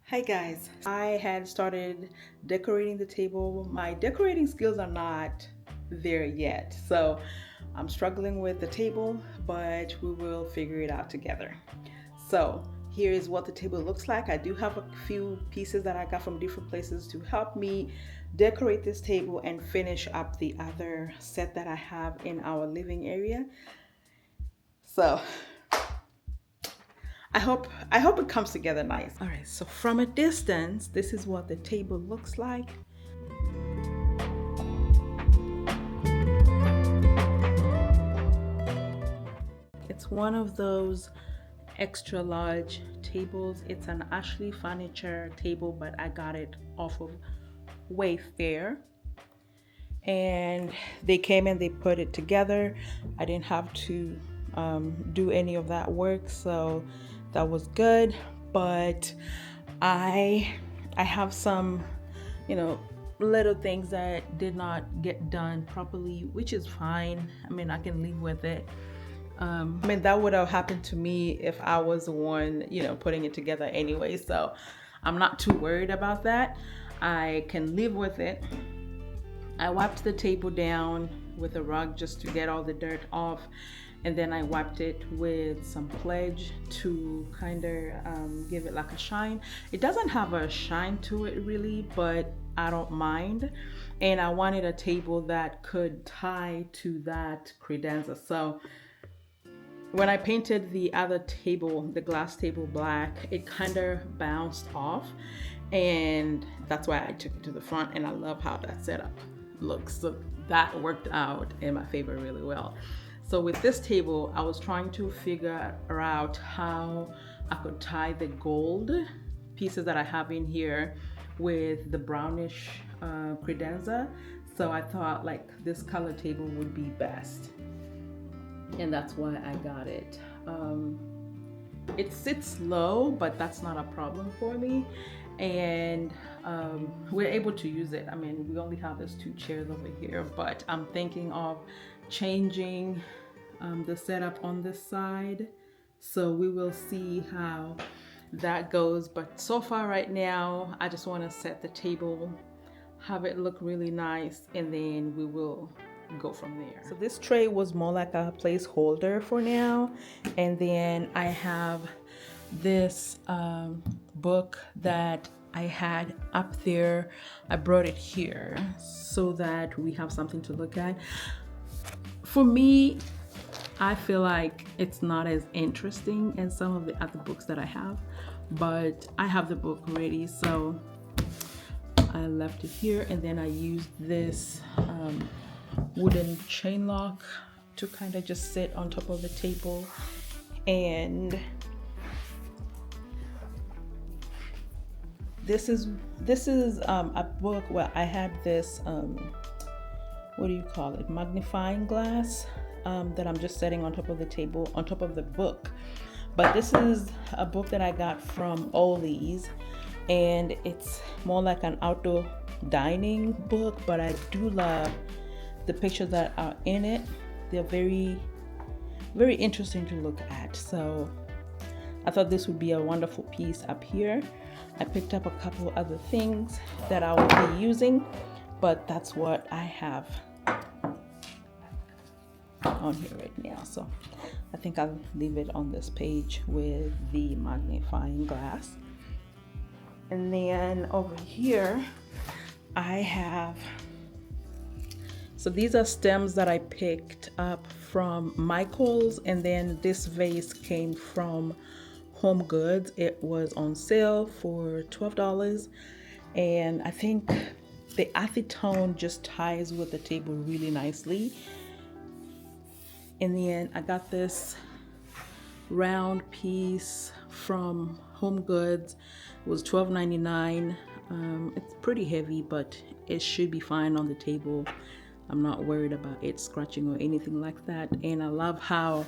Hi guys, I had started decorating the table. My decorating skills are not there yet, so I'm struggling with the table, but we will figure it out together. So here is what the table looks like. I do have a few pieces that I got from different places to help me decorate this table and finish up the other set that I have in our living area. So I hope it comes together nice. All right, so from a distance, this is what the table looks like. It's one of those extra large tables. It's an Ashley furniture table, but I got it off of Wayfair. And they came and they put it together. I didn't have to do any of that work, so that was good. But I have some, you know, little things that did not get done properly, which is fine. I mean, I can live with it. I mean, that would have happened to me if I was the one, putting it together anyway. So I'm not too worried about that. I can live with it. I wiped the table down with a rug just to get all the dirt off. And then I wiped it with some pledge to kind of give it like a shine. It doesn't have a shine to it really, but I don't mind. And I wanted a table that could tie to that credenza. So when I painted the other table, the glass table black, it kind of bounced off, and that's why I took it to the front, and I love how that setup looks. So that worked out in my favor really well. So with this table, I was trying to figure out how I could tie the gold pieces that I have in here with the brownish credenza. So I thought like this color table would be best, and that's why I got it. It sits low, but that's not a problem for me, and we're able to use it. I mean, we only have these two chairs over here, but I'm thinking of changing the setup on this side, so we will see how that goes. But so far right now, I just want to set the table, have it look really nice, and then we will go from there. So this tray was more like a placeholder for now, and then I have this book that I had up there. I brought it here so that we have something to look at. For me, I feel like it's not as interesting as some of the other books that I have, but I have the book ready, so I left it here, and then I used this wooden chain lock to kind of just sit on top of the table. And this is a book where I had this what do you call it, magnifying glass that I'm just setting on top of the table, on top of the book. But this is a book that I got from Ollie's, and it's more like an outdoor dining book, but I do love the pictures that are in it. They're very, very interesting to look at. So I thought this would be a wonderful piece up here. I picked up a couple other things that I will be using, but that's what I have on here right now. So I think I'll leave it on this page with the magnifying glass. And then over here I have, so these are stems that I picked up from Michael's, and then this vase came from Home Goods. It was on sale for $12, and I think the acetone just ties with the table really nicely. In the end, I got this round piece from Home Goods. It was $12.99. It's pretty heavy, but it should be fine on the table. I'm not worried about it scratching or anything like that. And I love how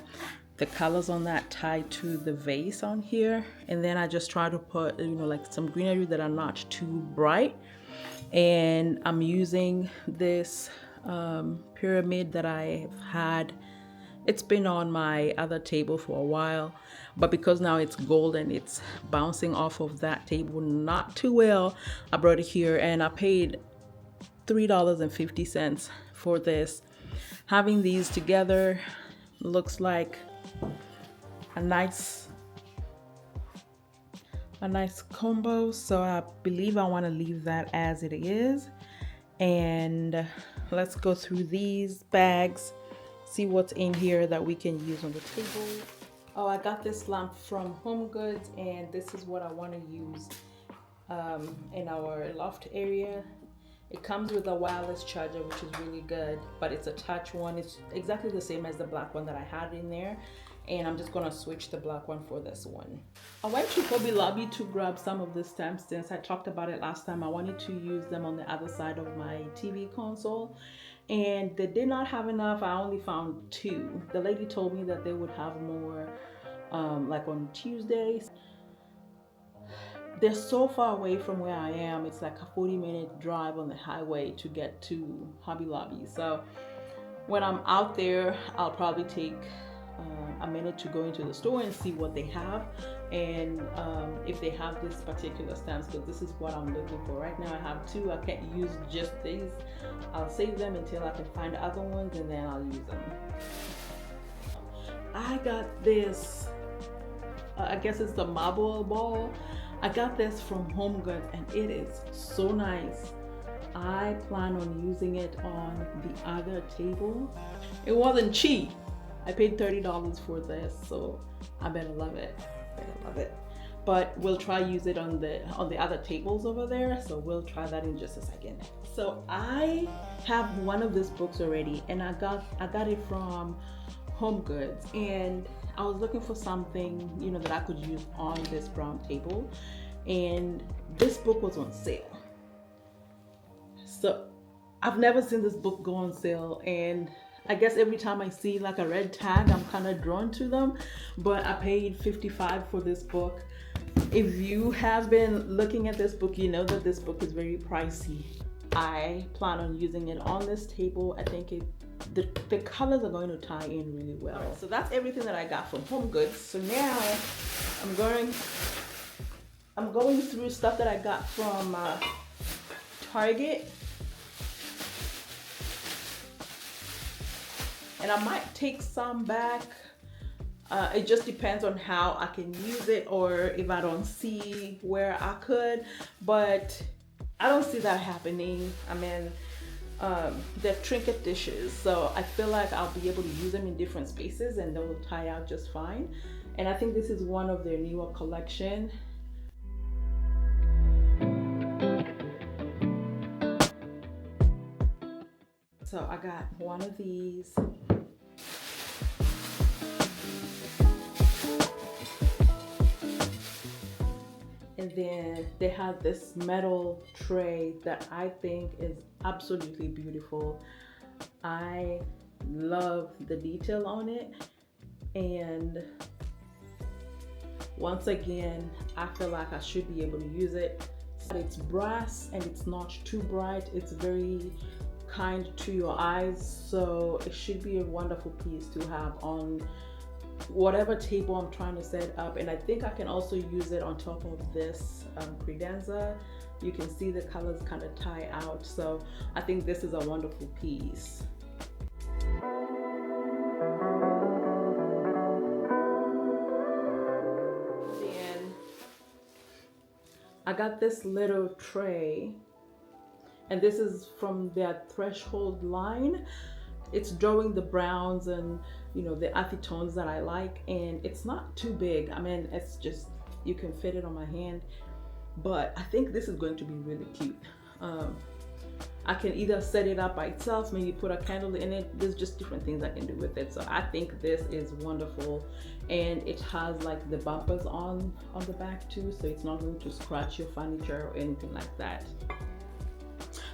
the colors on that tie to the vase on here. And then I just try to put, like some greenery that are not too bright. And I'm using this pyramid that I've had It's been on my other table for a while, but because now it's gold and it's bouncing off of that table not too well, I brought it here and I paid $3.50 for this. Having these together looks like a nice combo, so I believe I want to leave that as it is. And let's go through these bags, see what's in here that we can use on the table. Oh, I got this lamp from Home Goods, and this is what I want to use in our loft area. It comes with a wireless charger, which is really good, but it's a touch one. It's exactly the same as the black one that I had in there, and I'm just gonna switch the black one for this one. I went to Hobby Lobby to grab some of the stamps since I talked about it last time. I wanted to use them on the other side of my TV console, and they did not have enough. I only found 2. The lady told me that they would have more like on Tuesdays. They're so far away from where I am. It's like a 40-minute drive on the highway to get to Hobby Lobby. So when I'm out there, I'll probably take a minute to go into the store and see what they have, and if they have this particular stamps, because this is what I'm looking for. Right now I have 2. I can't use just these. I'll save them until I can find other ones, and then I'll use them. I got this, I guess it's the marble ball. I got this from Home Goods and it is so nice. I plan on using it on the other table. It wasn't cheap. I paid $30 for this, so I better love it. But we'll try use it on the other tables over there. So we'll try that in just a second. So I have one of these books already, and I got it from Home Goods, and I was looking for something, you know, that I could use on this brown table, and this book was on sale. So I've never seen this book go on sale, and I guess every time I see like a red tag, I'm kind of drawn to them. But I paid $55 for this book. If you have been looking at this book, you know that this book is very pricey. I plan on using it on this table. I think the colors are going to tie in really well. So that's everything that I got from Home Goods. So now I'm going through stuff that I got from Target. And I might take some back. It just depends on how I can use it, or if I don't see where I could, but I don't see that happening. I mean, they're trinket dishes, so I feel like I'll be able to use them in different spaces and they will tie out just fine. And I think this is one of their newer collection. So I got one of these. And then they have this metal tray that I think is absolutely beautiful. I love the detail on it. And once again, I feel like I should be able to use it. It's brass and it's not too bright. It's very kind to your eyes. So it should be a wonderful piece to have on whatever table I'm trying to set up. And I think I can also use it on top of this credenza. You can see the colors kind of tie out, so I think this is a wonderful piece. Then I got this little tray, and this is from their Threshold line. It's drawing the browns and, you know, the earthy tones that I like, and it's not too big. I mean, it's just, you can fit it on my hand, but I think this is going to be really cute. I can either set it up by itself, maybe put a candle in it. There's just different things I can do with it. So I think this is wonderful, and it has like the bumpers on the back too, so it's not going to scratch your furniture or anything like that.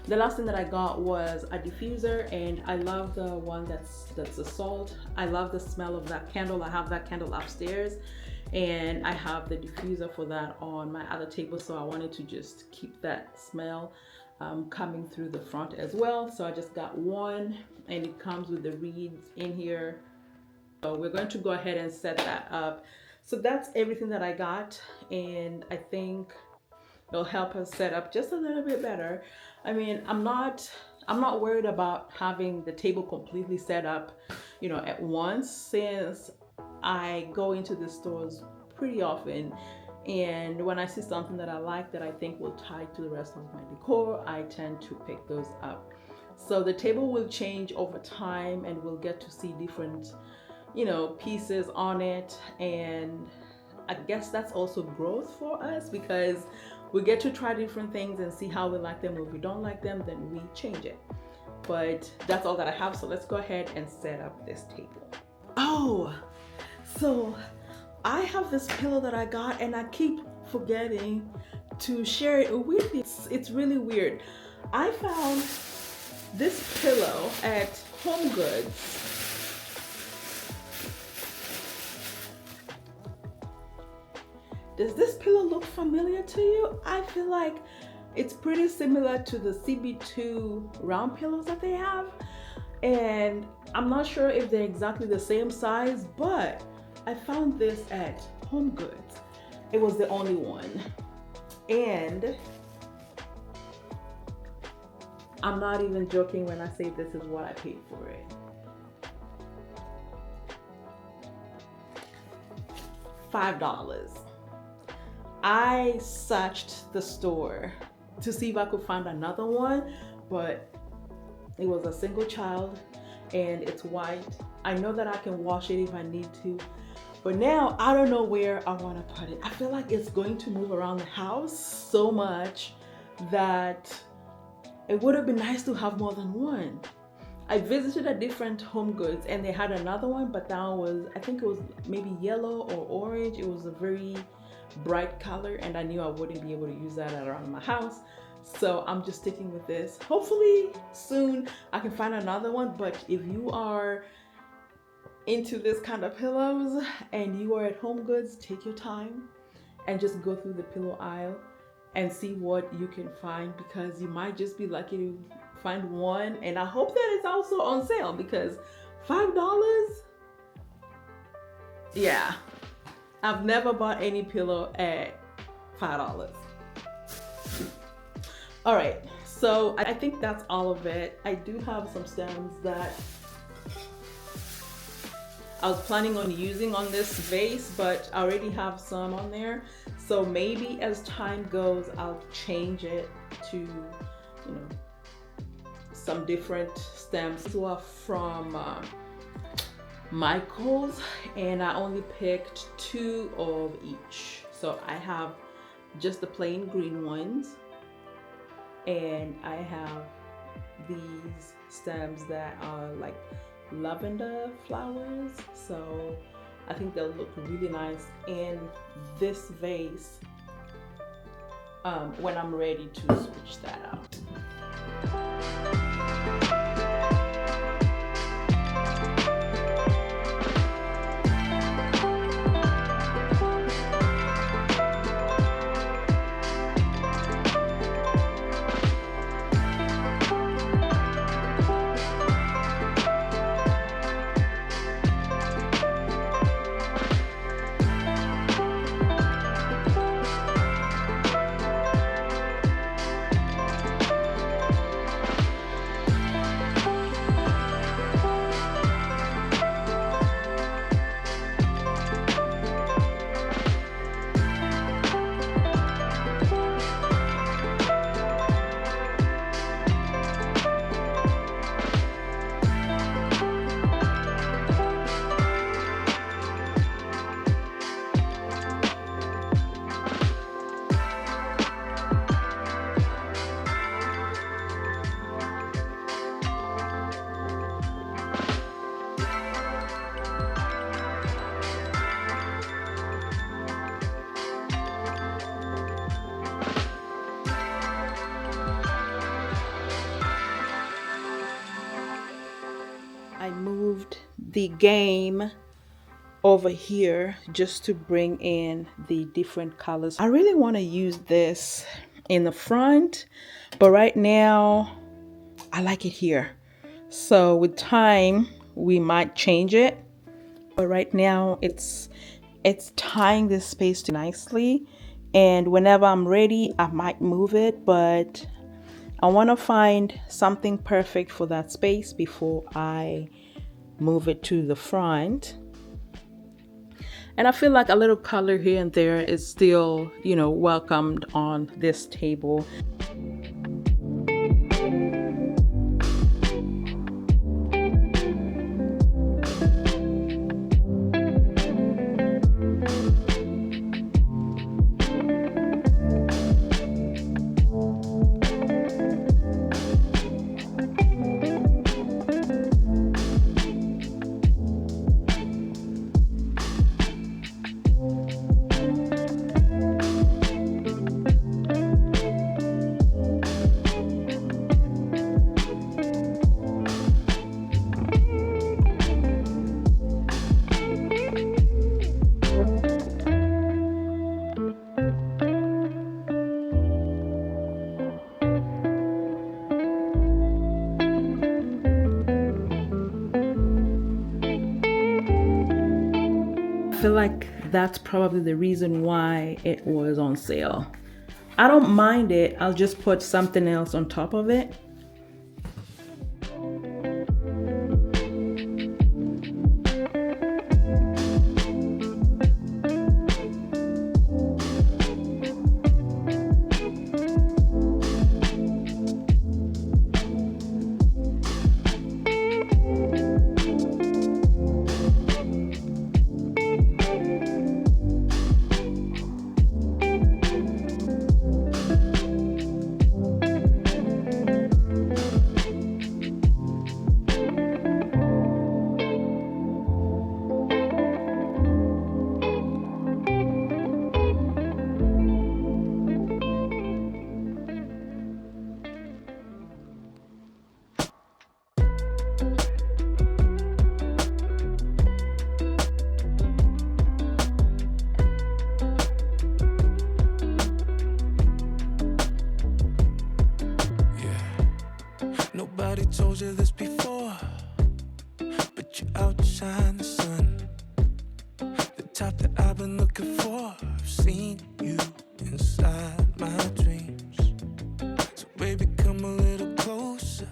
The last thing that I got was a diffuser, and I love the one that's a salt. I love the smell of that candle. I have that candle upstairs, and I have the diffuser for that on my other table, so I wanted to just keep that smell coming through the front as well. So I just got one, and it comes with the reeds in here. So we're going to go ahead and set that up. So that's everything that I got, and I think it'll help us set up just a little bit better. I mean, I'm not worried about having the table completely set up, at once, since I go into the stores pretty often, and when I see something that I like that I think will tie to the rest of my decor, I tend to pick those up. So the table will change over time, and we'll get to see different, pieces on it. And I guess that's also growth for us, because we get to try different things and see how we like them. If we don't like them, then we change it. But that's all that I have. So let's go ahead and set up this table. Oh, so I have this pillow that I got, and I keep forgetting to share it with you. It's really weird. I found this pillow at HomeGoods. Does this pillow look familiar to you? I feel like it's pretty similar to the CB2 round pillows that they have. And I'm not sure if they're exactly the same size, but I found this at HomeGoods. It was the only one. And I'm not even joking when I say this is what I paid for it. $5. I searched the store to see if I could find another one, but it was a single child and it's white. I know that I can wash it if I need to, but now I don't know where I want to put it. I feel like it's going to move around the house so much that it would have been nice to have more than one. I visited a different HomeGoods and they had another one, but that one was, I think it was maybe yellow or orange. It was a very bright color, and I knew I wouldn't be able to use that around my house. So I'm just sticking with this. Hopefully soon I can find another one, but if you are into this kind of pillows and you are at HomeGoods, take your time and just go through the pillow aisle and see what you can find, because you might just be lucky to find one. And I hope that it's also on sale, because $5? Yeah, I've never bought any pillow at $5. All right, so I think that's all of it. I do have some stems that I was planning on using on this vase, but I already have some on there. So maybe as time goes, I'll change it to, some different stems. These were from Michael's, and I only picked 2 of each. So I have just the plain green ones, and I have these stems that are like lavender flowers. So I think they'll look really nice in this vase when I'm ready to switch that out. I moved the game over here just to bring in the different colors. I really want to use this in the front, but right now I like it here. So with time, we might change it But right now it's tying this space to nicely, and whenever I'm ready I might move it, but I want to find something perfect for that space before I move it to the front. And I feel like a little color here and there is still, welcomed on this table. I feel like that's probably the reason why it was on sale. I don't mind it. I'll just put something else on top of it. Nobody told you this before, but you outshine the sun. The type that I've been looking for. I've seen you inside my dreams. So baby, come a little closer.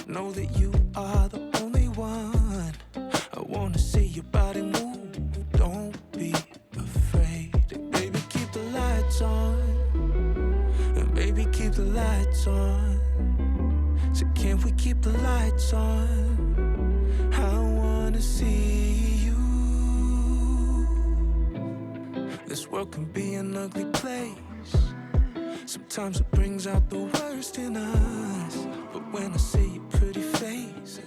Know that you are the only one. I wanna see your body move. Don't be afraid. And baby, keep the lights on. And baby, keep the lights on. So can't we keep the lights on? I wanna see you. This world can be an ugly place. Sometimes it brings out the worst in us. But when I see your pretty face,